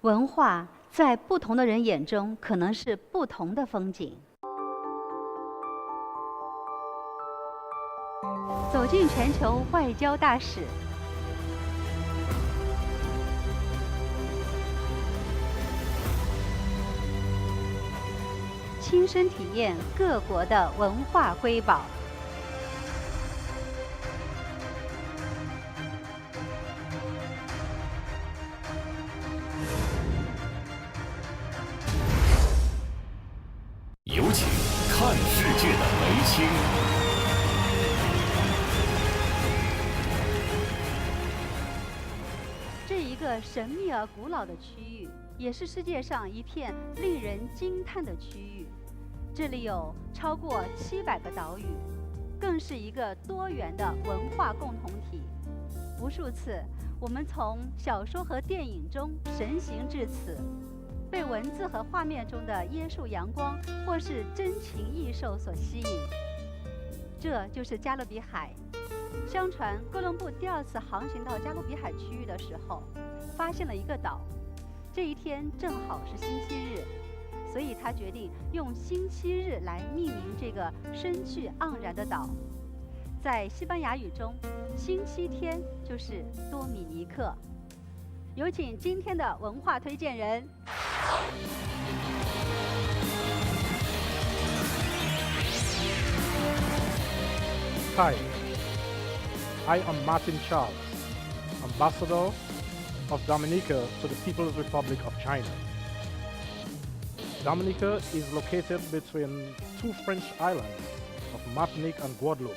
文化在不同的人眼中可能是不同的风景。走进全球外交大使，亲身体验各国的文化瑰宝。有请看世界的梅青。这一个神秘而古老的区域，也是世界上一片令人惊叹的区域。这里有超过700个岛屿，更是一个多元的文化共同体。无数次，我们从小说和电影中神行至此，被文字和画面中的椰树阳光或是真情异兽所吸引。这就是加勒比海。相传哥伦布第2次航行到加勒比海区域的时候，发现了一个岛。这一天正好是星期日，所以他决定用星期日来命名这个生气盎然的岛。在西班牙语中，星期天就是多米尼克。有请今天的文化推荐人。Hi, I am Martin Charles, Ambassador of Dominica to the People's Republic of China. Dominica is located between 2 French islands of Martinique and Guadeloupe.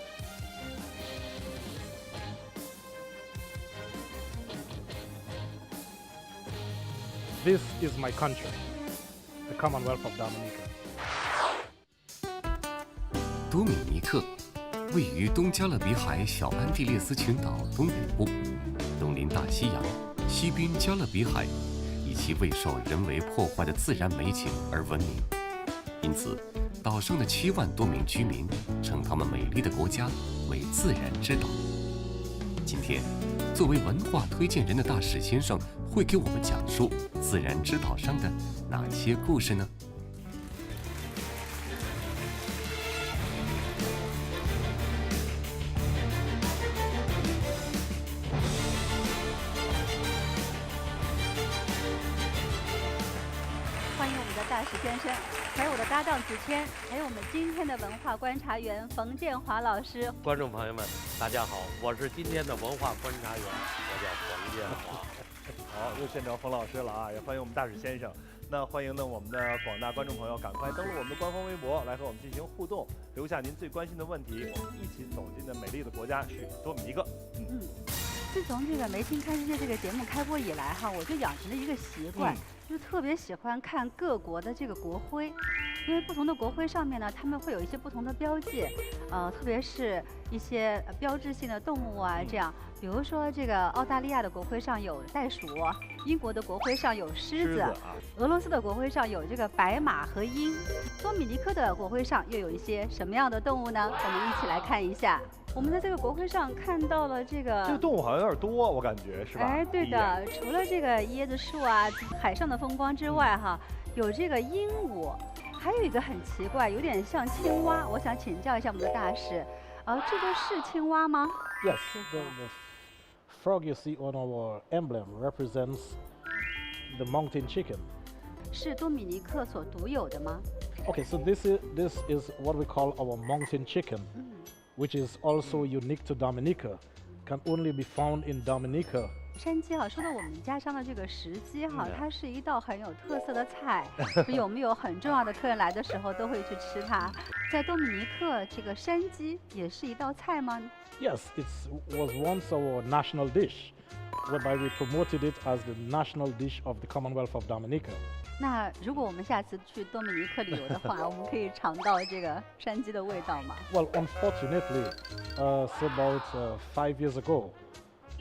This is my country, the Commonwealth of Dominica. 多米尼克位于东加勒比海小安地列斯群岛东北部，东临大西洋，西濒加勒比海，以其未受人为破坏的自然美景而闻名。因此，岛上的7万多名居民称他们美丽的国家为自然之岛。今天，作为文化推荐人的大使先生会给我们讲述自然之岛上的哪些故事呢？欢迎我们的大使先生，还有我的搭档子谦，还有我们今天的文化观察员冯建华老师。观众朋友们，大家好，我是今天的文化观察员，我叫冯建华。好，又见着冯老师了啊！也欢迎我们大使先生。那欢迎呢我们的广大观众朋友，赶快登录我们的官方微博来和我们进行互动，留下您最关心的问题，我们一起走进的美丽的国家是多米尼克。自从这个《梅青看世界》这个节目开播以来哈，我就养成了一个习惯，就是特别喜欢看各国的这个国徽，因为不同的国徽上面呢，他们会有一些不同的标记，特别是一些标志性的动物啊，这样，比如说这个澳大利亚的国徽上有袋鼠，英国的国徽上有狮子，俄罗斯的国徽上有这个白马和鹰，多米尼克的国徽上又有一些什么样的动物呢？我们一起来看一下。我们在这个国徽上看到了这个动物好像有点多，我感觉是吧？哎，对的，除了这个椰子树啊、海上的风光之外，哈，有这个鹦鹉，还有一个很奇怪，有点像青蛙。我想请教一下我们的大使，这个是青蛙吗 Yes, the frog you see on our emblem represents the mountain chicken. 是多米尼克所独有的吗 Okay, so this is what we call our mountain chicken, which is also unique to Dominica, can only be found in Dominica. 山鸡哈，说到我们家乡的这个石鸡哈，它是一道很有特色的菜，有没有很重要的客人来的时候都会去吃它？在多米尼克，这个山鸡也是一道菜吗 Yes, it was once our national dish, whereby we promoted it as the national dish of the Commonwealth of Dominica. 那如果我们下次去多米尼克旅游的话，我们可以尝到这个山鸡的味道吗 Well, unfortunately, so about 5 years ago,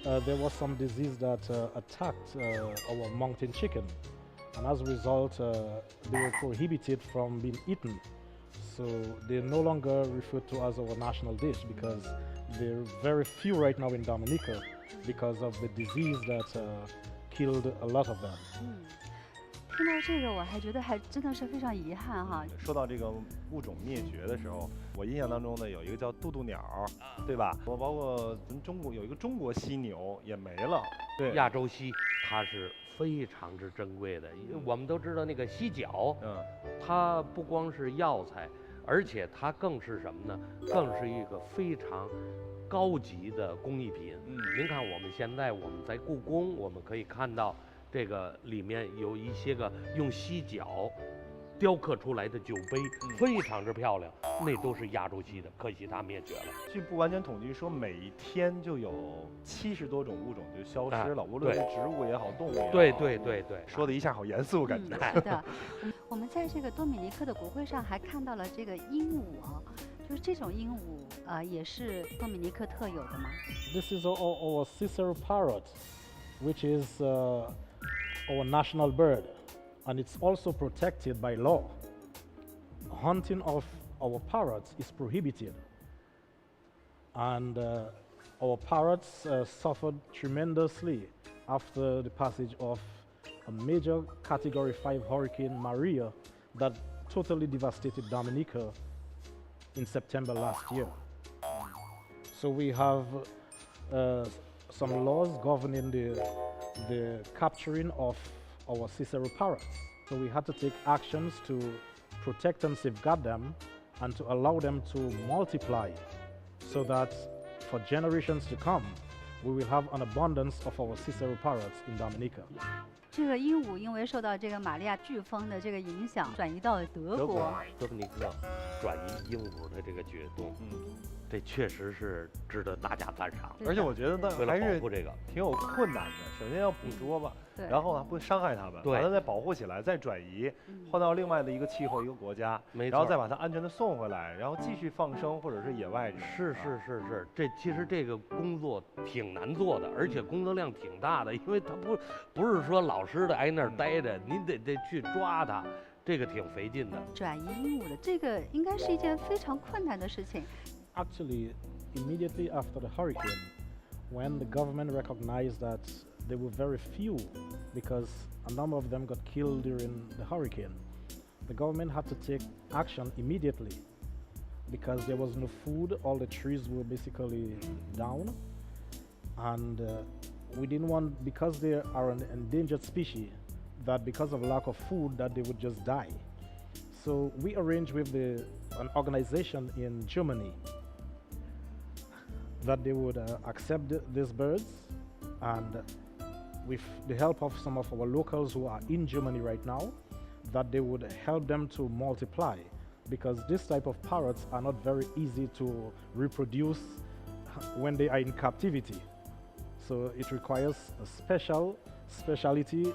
there was some disease that attacked our mountain chicken, and as a result, they were prohibited from being eaten. So they're no longer referred to as our national dish because there are very few right now in Dominica because of the disease that killed a lot of them. 听到这个，我还觉得还真的是非常遗憾哈。说到这个物种灭绝的时候，我印象当中呢，有一个叫渡渡鸟，对吧？包括咱们中国有一个中国犀牛也没了。对，亚洲犀它是非常之珍贵的，我们都知道那个犀角，它不光是药材，而且它更是什么呢？更是一个非常高级的工艺品。您看我们现在在故宫，我们可以看到这个里面有一些个用犀角雕刻出来的酒杯，非常之漂亮，那都是亚洲犀的，可惜它灭绝了。据不完全统计说，每一天就有70多种物种就消失了，无论是植物也好，动物也好。对，说的一下好严肃，感觉。是的，我们在这个多米尼克的国会上还看到了这个鹦鹉啊，就是这种鹦鹉也是多米尼克特有的吗？ This is our Cicero parrot, which is our national bird, and it's also protected by law. Hunting of our parrots is prohibited, and our parrots suffered tremendously after the passage of a major Category 5 Hurricane Maria that totally devastated Dominica in September last year. So we have some laws governing the capturing of our Cicero parrots. So we had to take actions to protect and safeguard them and to allow them to multiply so that for generations to come, we will have an abundance of our Cicero parrots in Dominica. 这个鹦鹉因为受到这个玛利亚飓风的这个影响，转移到了德国。多米尼克转移鹦鹉的这个举动，这确实是值得大家赞赏。而且我觉得呢，还是挺有困难的。首先要捕捉吧，然后呢不伤害它们，把它再保护起来，再转移，换到另外的一个气候、一个国家，然后再把它安全的送回来，然后继续放生或者是野外。是，这其实这个工作挺难做的，而且工作量挺大的，因为它不是说老实的挨那儿待着，您得去抓它。这个挺费劲的。转移鹦鹉的这个应该是一件非常困难的事情。Actually, immediately after the hurricane, when the government recognized that there were very few because a number of them got killed during the hurricane, the government had to take action immediately because there was no food, all the trees were basically down, and we didn't want, because they are an endangered species, that because of lack of food that they would just die. So we arranged with an organization in Germany that they would accept these birds, and with the help of some of our locals who are in Germany right now, that they would help them to multiply, because this type of parrots are not very easy to reproduce when they are in captivity. So it requires a specialty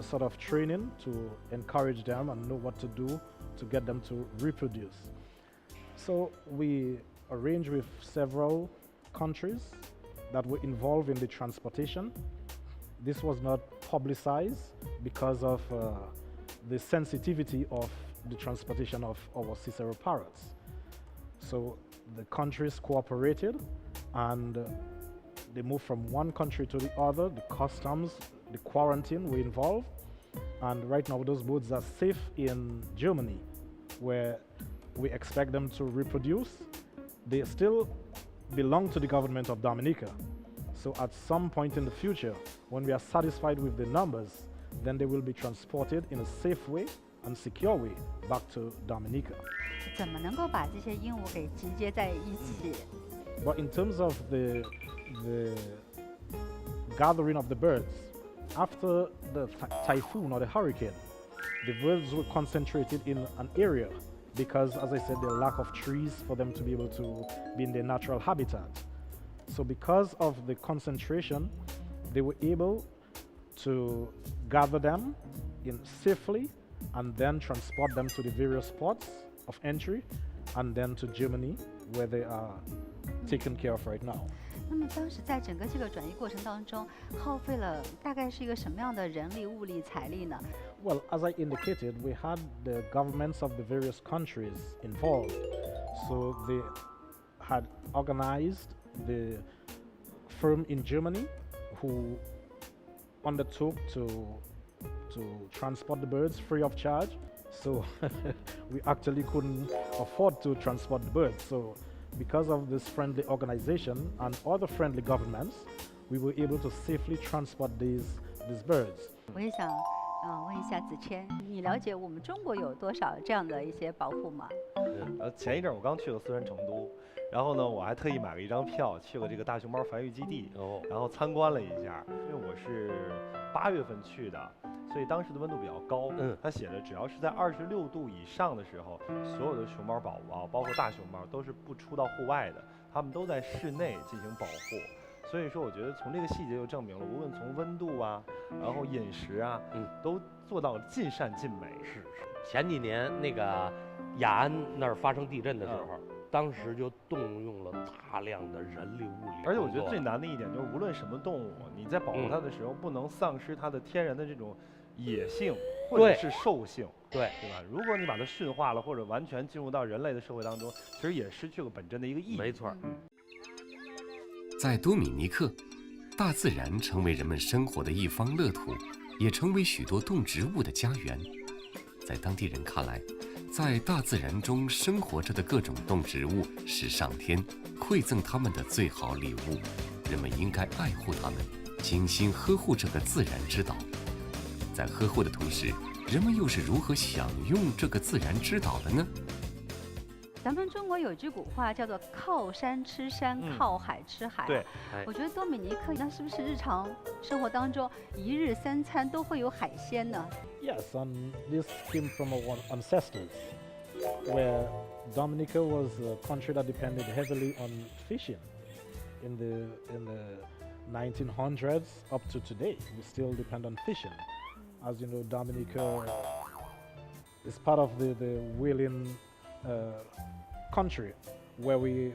sort of training to encourage them and know what to do to get them to reproduce. So we arranged with several countries that were involved in the transportation. This was not publicized because of the sensitivity of the transportation of our Cicero parrots. So the countries cooperated, and they moved from one country to the other. The customs, the quarantine were involved, and right now those birds are safe in Germany, where we expect them to reproduce. They still belong to the government of Dominica. So at some point in the future, when we are satisfied with the numbers, then they will be transported in a safe way and secure way back to Dominica. 怎么能够把这些鹦鹉给集结在一起？ But in terms of the gathering of the birds, after the typhoon or the hurricane, the birds were concentrated in an area because, as I said, the lack of trees for them to be able to be in their natural habitat. So because of the concentration, they were able to gather them in safely and then transport them to the various ports of entry and then to Germany, where they are taken care of right now. 那么当时在整个这个转移过程当中，耗费了大概是一个什么样的人力、物力、财力呢？ Well, as I indicated, we had the governments of the various countries involved. So they had organized the firm in Germany who undertook to to transport the birds free of charge. So we actually couldn't afford to transport the birds. So because of this friendly organization and other friendly governments, we were able to safely transport these birds. 我也想问一下子谦，你了解我们中国有多少这样的一些保护吗？前一阵我刚去了四川成都，然后呢，我还特意买了一张票去了这个大熊猫繁育基地，然后参观了一下。因为我是8月份去的，所以当时的温度比较高。它写着只要是在26度以上的时候，所有的熊猫宝宝，包括大熊猫，都是不出到户外的，它们都在室内进行保护。所以说，我觉得从这个细节就证明了，无论从温度啊，然后饮食啊，都做到了尽善尽美。是。前几年那个雅安那儿发生地震的时候，当时就动用了大量的人力物力。而且我觉得最难的一点就是，无论什么动物，你在保护它的时候，不能丧失它的天然的这种野性或者是兽性，对吧？如果你把它驯化了，或者完全进入到人类的社会当中，其实也失去了本真的一个意义。没错。在多米尼克，大自然成为人们生活的一方乐土，也成为许多动植物的家园。在当地人看来，在大自然中生活着的各种动植物是上天馈赠他们的最好礼物，人们应该爱护它们，精心呵护这个自然之岛。在呵护的同时，人们又是如何享用这个自然之岛的呢？咱们中国有句古话叫做靠山吃山，靠海吃海。对，我觉得多米尼克那是不是日常生活当中一日3餐都会有海鲜呢？ Yes, and this came from our ancestors, where Dominica was a country that depended heavily on fishing. In the 1900s up to today, we still depend on fishing. As you know, Dominica is part of the whaling country, where we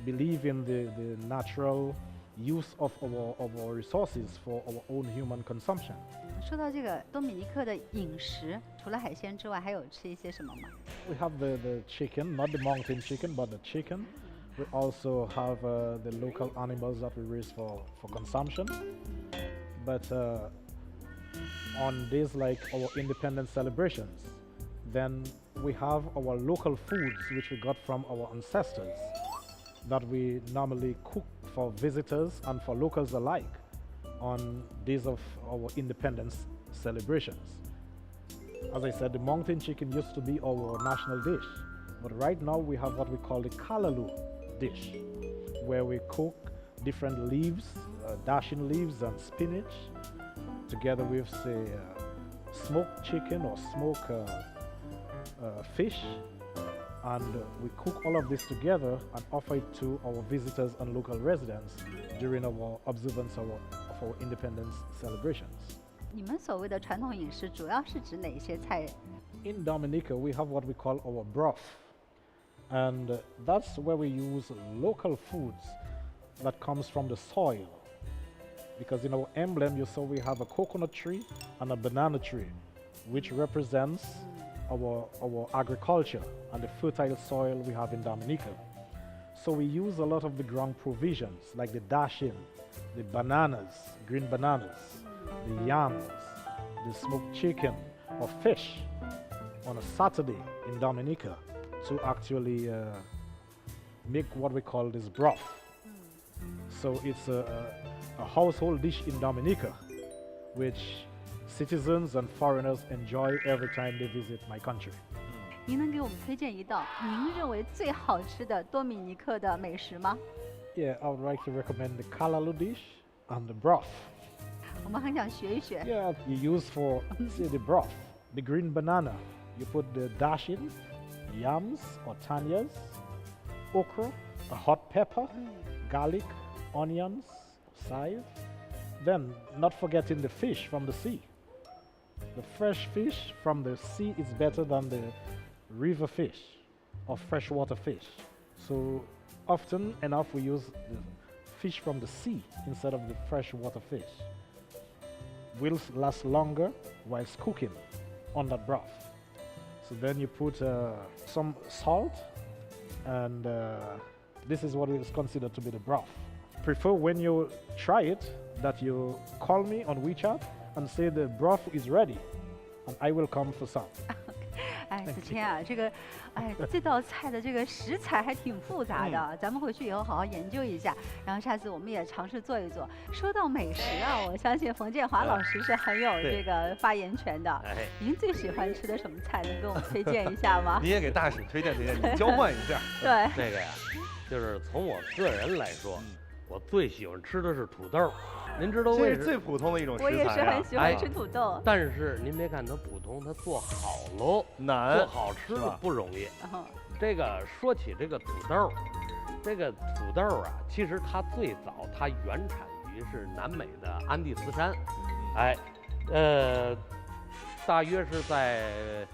believe in the natural use of our resources for our own human consumption. 说到这个多米尼克的饮食，除了海鲜之外，还有吃一些什么吗？ We have the chicken, not the mountain chicken, but the chicken. We also have the local animals that we raise for consumption. But on days like our independence celebrations, then we have our local foods which we got from our ancestors that we normally cook for visitors and for locals alike on days of our independence celebrations. As I said, the mountain chicken used to be our national dish, but right now we have what we call the kalalu dish, where we cook different leaves, dashing leaves and spinach, together with, say, smoked chicken or smoked fish, and we cook all of this together and offer it to our visitors and local residents during our observance of our independence celebrations. 你们所谓的传统饮食主要是指哪些菜？ In Dominica, we have what we call our broth, and that's where we use local foods that comes from the soil. Because in our emblem, you saw we have a coconut tree and a banana tree, which represents our agriculture and the fertile soil we have in Dominica. So we use a lot of the ground provisions like the dashing, the bananas, green bananas, the yams, the smoked chicken or fish on a Saturday in Dominica to actually make what we call this broth. So it's a household dish in Dominica, which citizens and foreigners enjoy every time they visit my country. 您能给我们推荐一道您认为最好吃的多米尼克的美食吗？ Yeah, I would like to recommend the kalalu dish and the broth. 我们很想学一学。 Yeah, you use for, say, the broth, the green banana. You put the dashing, yams or tanyas, okra, a hot pepper, garlic, onions, chive. Then, not forgetting the fish from the sea. The fresh fish from the sea is better than the river fish or freshwater fish. So often enough we use the fish from the sea instead of the freshwater fish. Will last longer whilst cooking on that broth. So then you put some salt, and this is what is considered to be the broth. Prefer when you try it that you call me on WeChat and say the broth is ready, and I will come for some. 哎，子谦啊，这道菜的这个食材还挺复杂的，咱们回去以后好好研究一下，然后下次我们也尝试做一做。说到美食啊，我相信冯建华老师是很有这个发言权的。您最喜欢吃的什么菜，能给我们推荐一下吗？你也给大使推荐推荐，你交换一下。对，这个呀，就是从我个人来说，我最喜欢吃的是土豆。您知道为什么？这是最普通的一种食材、啊。我也是很喜欢吃土豆。但是您别看它普通，它做好喽难，做好吃的不容易。这个说起这个土豆，这个土豆啊，其实它最早它原产于是南美的安第斯山，大约是在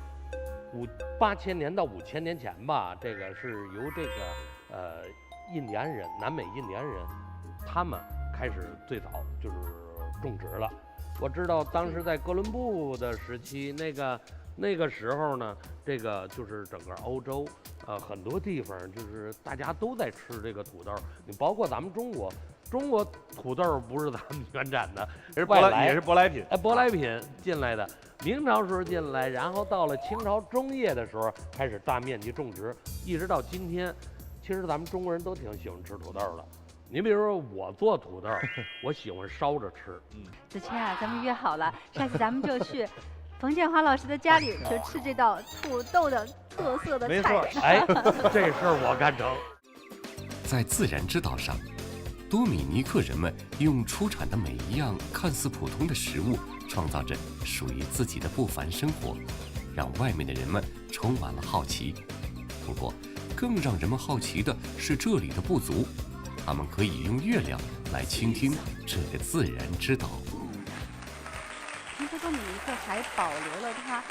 8000年到5000年前吧。这个是由这个印第安人，南美印第安人，他们开始最早就是种植了。我知道当时在哥伦布的时期，那个时候呢，这个就是整个欧洲，很多地方就是大家都在吃这个土豆。你包括咱们中国土豆不是咱们原产的，是外来，也是舶来品。舶来品进来的。明朝时候进来，然后到了清朝中叶的时候开始大面积种植，一直到今天，其实咱们中国人都挺喜欢吃土豆的。你比如说我做土豆，我喜欢烧着吃。子谦啊，咱们约好了，下次咱们就去冯建华老师的家里，就吃这道土豆的特色的菜。没错，这事儿我干成。在自然之岛上，多米尼克人们用出产的每一样看似普通的食物，创造着属于自己的不凡生活，让外面的人们充满了好奇。不过，更让人们好奇的是这里的部族。他们可以用月亮来倾听这个自然之岛。听说多米尼克还保留了它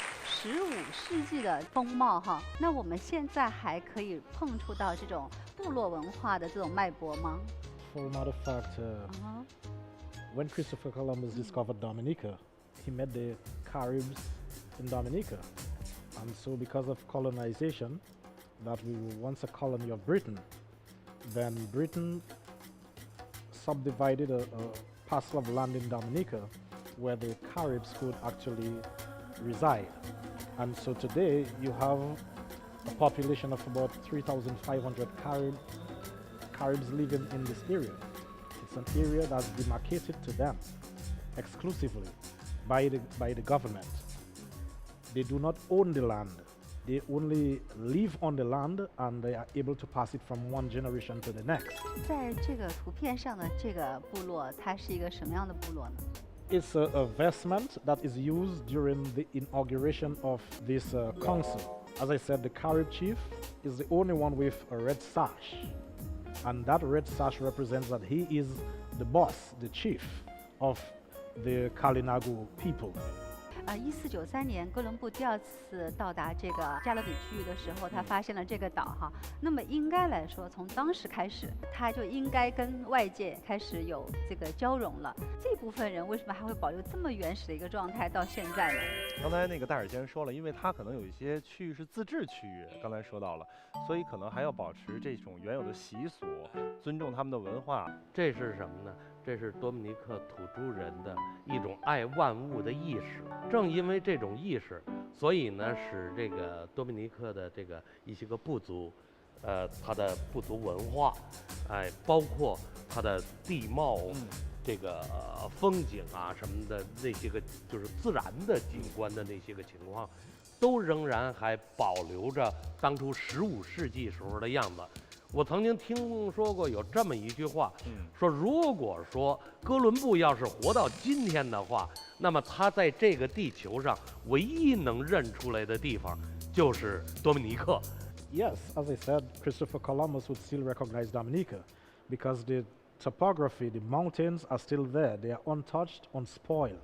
15世纪的风貌哈，那我们现在还可以碰触到这种部落文化的这种脉搏吗 For a matter of fact, when Christopher Columbus discovered Dominica, he met the Caribs in Dominica. And so because of colonization, that we were once a colony of Britain, then Britain subdivided a parcel of land in Dominica where the Caribs could actually reside. And so today you have a population of about 3,500 Caribs living in this area. It's an area that's demarcated to them exclusively by the government. They do not own the land. They only live on the land and they are able to pass it from one generation to the next. 在这个图片上的这个部落，它是一个什么样的部落呢？ It's a vestment that is used during the inauguration of this council. As I said, the Carib chief is the only one with a red sash. And that red sash represents that he is the boss, the chief of the Kalinago people. 1493年，哥伦布第2次到达这个加勒比区域的时候，他发现了这个岛哈。那么应该来说，从当时开始，他就应该跟外界开始有这个交融了。这部分人为什么还会保留这么原始的一个状态到现在呢？刚才那个大使先生说了，因为他可能有一些区域是自治区域，刚才说到了，所以可能还要保持这种原有的习俗，尊重他们的文化。这是什么呢？这是多米尼克土著人的一种爱万物的意识。正因为这种意识，所以呢，使这个多米尼克的这个一些个部族，它的部族文化，包括它的地貌，这个风景啊什么的那些个，就是自然的景观的那些个情况，都仍然还保留着当初15世纪时候的样子。我曾经听说过有这么一句话，说如果说哥伦布要是活到今天的话，那么他在这个地球上唯一能认出来的地方就是多米尼克。Yes, as I said, Christopher Columbus would still recognize Dominica because the topography, the mountains are still there. They are untouched, unspoiled.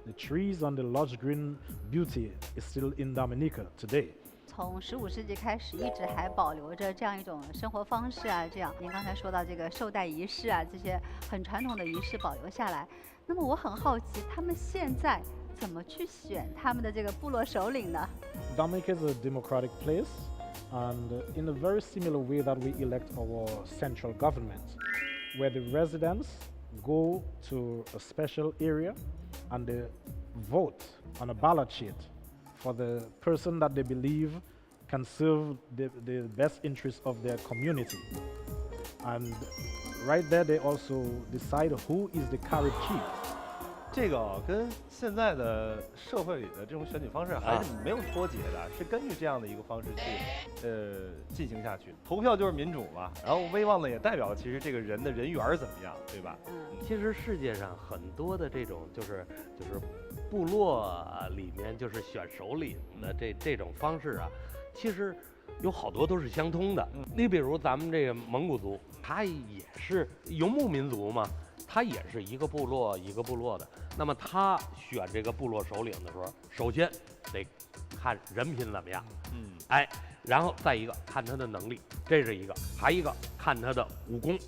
The trees and the lush green beauty is still in Dominica today. 从15世纪开始，一直还保留着这样一种生活方式啊。这样，您刚才说到这个绶带仪式啊，这些很传统的仪式保留下来。那么我很好奇，他们现在怎么去选他们的这个部落首领呢？ Dominica is a democratic place, and in a very similar way that we elect our central government, where the residents go to a special area and they vote on a ballot sheet for the person that they believe can serve the best interests of their community. And right there, they also decide who is the carried chief. 这个跟现在的社会里的这种选举方式还是没有脱节的，是根据这样的一个方式去进行下去。投票就是民主嘛，然后威望呢也代表其实这个人的人缘怎么样，对吧？其实世界上很多的这种就是部落里面就是选首领的这种方式啊，其实有好多都是相通的。你比如咱们这个蒙古族，他也是游牧民族嘛，他也是一个部落一个部落的。那么他选这个部落首领的时候，首先得看人品怎么样，然后再一个看他的能力，这是一个，还一个看他的武功，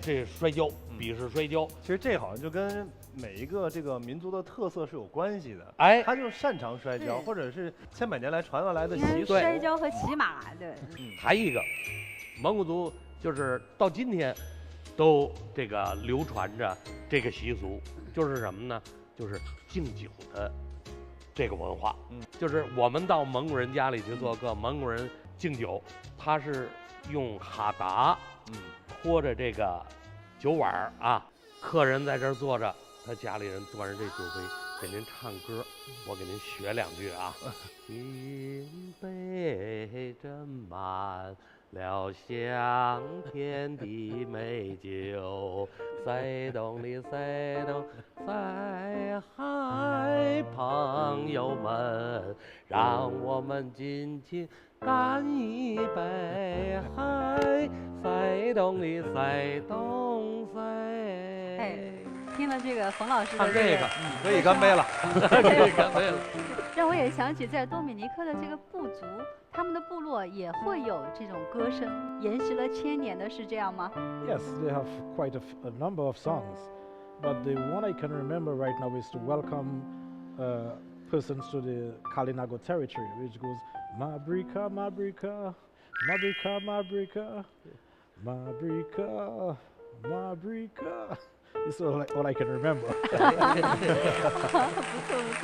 这摔跤，比试摔跤。其实这好像就跟每一个这个民族的特色是有关系的，他就擅长摔跤，或者是千百年来传下来的习俗。摔跤和骑马，对。还一个，蒙古族就是到今天都这个流传着这个习俗，就是什么呢？就是敬酒的这个文化。就是我们到蒙古人家里去做客，蒙古人敬酒，他是用哈达，拖着这个酒碗啊，客人在这儿坐着，他家里人端着这酒杯给您唱歌，我给您学两句啊。金杯斟满了香甜的美酒，塞东里塞东塞海，朋友们，让我们尽情干一杯，嗨，塞东里塞东塞。听了这个冯老师的这个，可以干杯了，可以干杯了。让我也想起在多米尼克的这个部族，他们的部落也会有这种歌声，延续了1000年的，是这样吗 Yes, they have quite a number of songs, but the one I can remember right now is to welcome persons to the Kalinago territory, which goes Mabrika, Mabrika, Mabrika, Mabrika, Mabrika, Mabrika. It's all I can remember. 不错不错，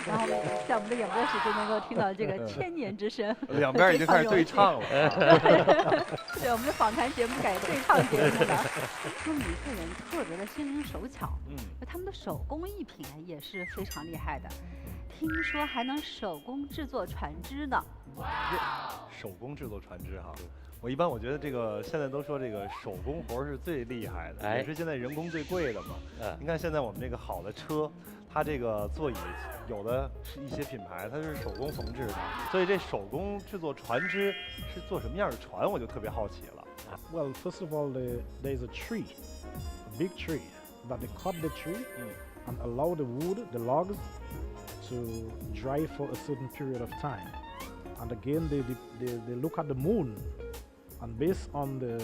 然后在我们的演播室就能够听到这个千年之声，两边已经开始对唱了。对，我们的访谈节目改对唱节目了。多米尼克人特别的心灵手巧，他们的手工艺品也是非常厉害的，听说还能手工制作船只呢。手工制作船只哈。我觉得这个现在都说这个手工活是最厉害的，也是现在人工最贵的嘛。你看现在我们这个好的车，它这个座椅有的是一些品牌它是手工缝制的，所以这手工制作船只是做什么样的船，我就特别好奇了。Well, first of all, there's a tree, a big tree, that they cut the tree and allow the wood, the logs, to dry for a certain period of time. And again, they look at the moon. And based on the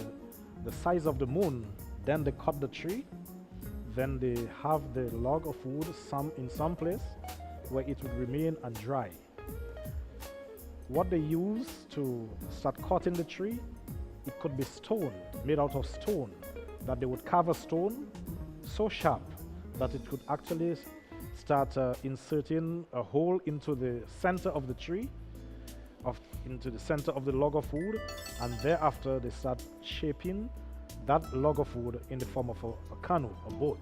size of the moon, then they cut the tree. Then they have the log of wood in some place where it would remain and dry. What they use to start cutting the tree, it could be stone, made out of stone, that they would carve a stone so sharp that it could actually start inserting a hole into the center of the tree, into the center of the log of wood, and thereafter they start shaping that log of wood in the form of a canoe, a boat.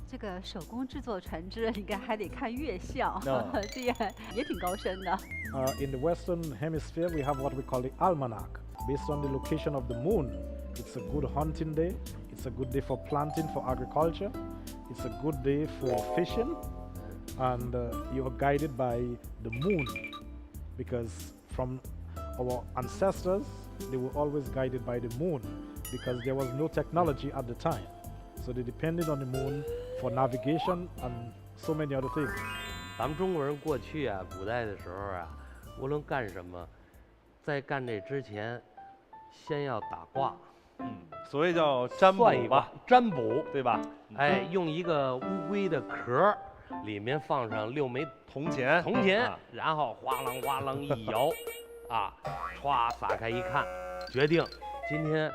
这个手工制作船只应该还得看月相，这也挺高深的。In the Western Hemisphere, we have what we call the almanac. Based on the location of the moon, it's a good hunting day. It's a good day for planting, for agriculture. It's a good day for fishing, and you are guided by the moon. Because from our ancestors, they were always guided by the moon because there was no technology at the time. So they depended on the moon for navigation and so many other things. 咱们中国人过去啊，古代的时候啊，无论干什么，在干这之前，先要打卦，所谓叫占卜吧，占卜对吧？用一个乌龟的壳，里面放上6枚铜钱，然后哗啷哗啷一摇，歘撒开一看，决定今天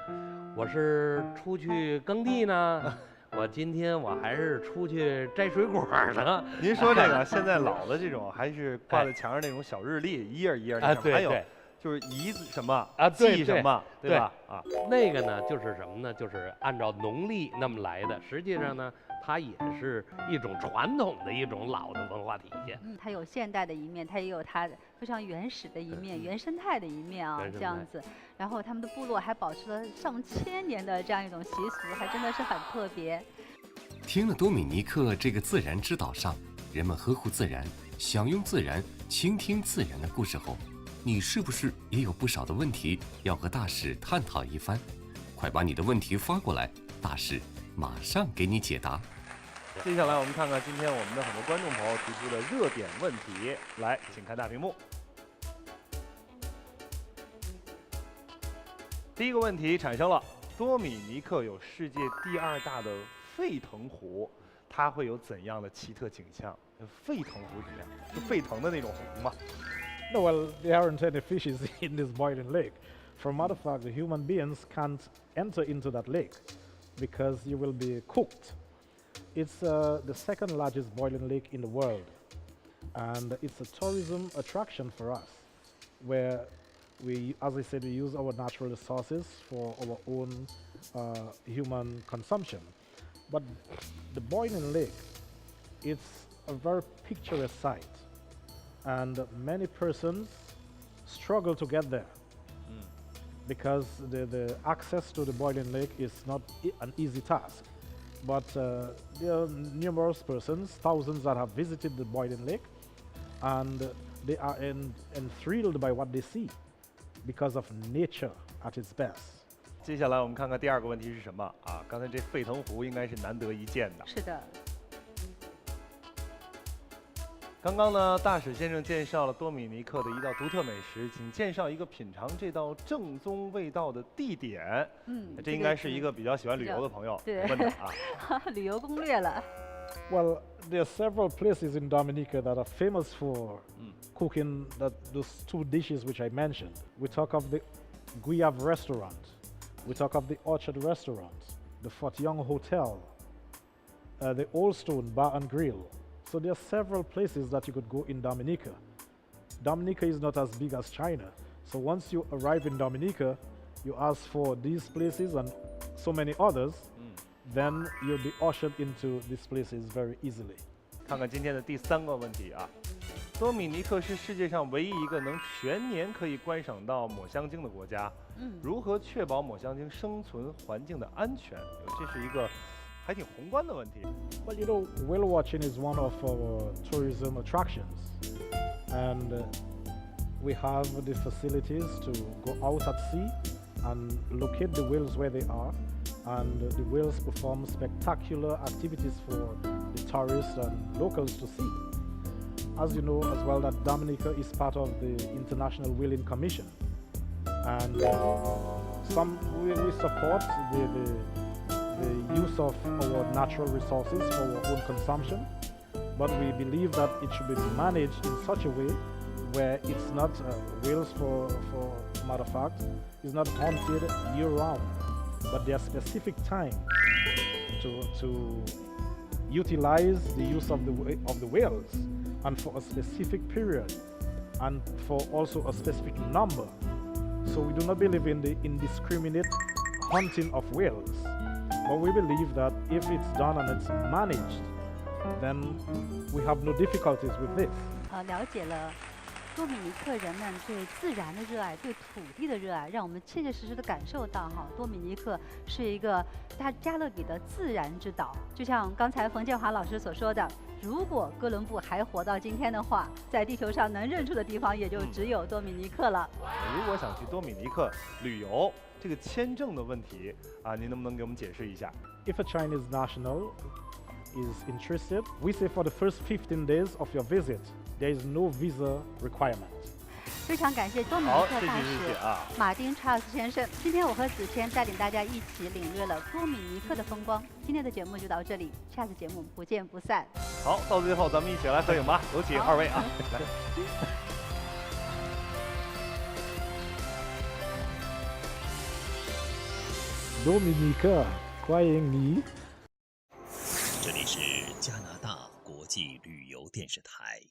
我是出去耕地呢，我今天我还是出去摘水果呢。您说这个现在老的这种还是挂在墙上那种小日历，一页一页那上，还有就是宜什么忌什么，对吧？啊，那个呢就是什么呢？就是按照农历那么来的。实际上呢，它也是一种传统的一种老的文化体现。它有现代的一面，它也有它非常原始的一面，原生态的一面啊，这样子。然后他们的部落还保持了上千年的这样一种习俗，还真的是很特别。听了多米尼克这个自然之岛上人们呵护自然、享用自然、倾听自然的故事后，你是不是也有不少的问题要和大使探讨一番？快把你的问题发过来，大使马上给你解答。接下来我们看看今天我们的很多观众朋友提出的热点问题，来，请看大屏幕。第一个问题产生了：多米尼克有世界第2大的沸腾湖，它会有怎样的奇特景象？沸腾湖怎么样？就沸腾的那种湖吗？ No, well, there aren't any fishes in this boiling lake. For a matter of fact, the human beings can't enter into that lake because you will be cooked. It's the second largest boiling lake in the world, and it's a tourism attraction for us, where we, as I said, we use our natural resources for our own human consumption. But the boiling lake, it's a very picturesque sight, and many persons struggle to get there because the access to the boiling lake is not an easy task. But there are numerous persons, thousands that have visited the boiling lake, and they are enthralled by what they see because of nature at its best. 接下来我们看看第2个问题是什么啊？刚才这沸腾湖应该是难得一见的。是的。刚刚呢，大使先生介绍了多米尼克的一道独特美食，请介绍一个品尝这道正宗味道的地点。这应该是一个比较喜欢旅游的朋友问的啊。旅游攻略了。Well, there are several places in Dominica that are famous for cooking those 2 dishes which I mentioned. We talk of the Guyav restaurant, we talk of the Orchard restaurant, the Fort Young Hotel, the Old Stone Bar and Grill. So there are several places that you could go in Dominica. Dominica is not as big as China. So once you arrive in Dominica, you ask for these places and so many others, then you'll be ushered into these places very easily. 看看今天的第3个问题啊，多米尼克是世界上唯一一个能全年可以观赏到抹香鲸的国家。如何确保抹香鲸生存环境的安全？这是一个还挺宏观的问题。Well, you know, whale watching is one of our tourism attractions, and we have the facilities to go out at sea and locate the whales where they are, and the whales perform spectacular activities for the tourists and locals to see. As you know as well, that Dominica is part of the International Whaling Commission, and we support the use of our natural resources for our own consumption, but we believe that it should be managed in such a way where it's not whales, for matter of fact, is not hunted year-round, but there are specific time to utilize the use of the whales, and for a specific period, and for also a specific number. So we do not believe in the indiscriminate hunting of whales, but we believe that if it's done and it's managed, then we have no difficulties with this. 了解了多米尼克人们对自然的热爱，对土地的热爱，让我们切切实实的感受到多米尼克是一个加勒比的自然之岛。就像刚才冯建华老师所说的，如果哥伦布还活到今天的话，在地球上能认出的地方也就只有多米尼克了。如果想去多米尼克旅游，这个签证的问题啊，您能不能给我们解释一下？ If a Chinese national is interested, we say for the first 15 days of your visit, there is no visa requirement. 非常感谢多米尼克大使马丁·查尔斯先生。今天我和子谦带领大家一起领略了多米尼克的风光。今天的节目就到这里，下次节目不见不散。好，到最后咱们一起来合影吧，有请2位啊，来。Dominica, 欢迎你。这里是加拿大国际旅游电视台。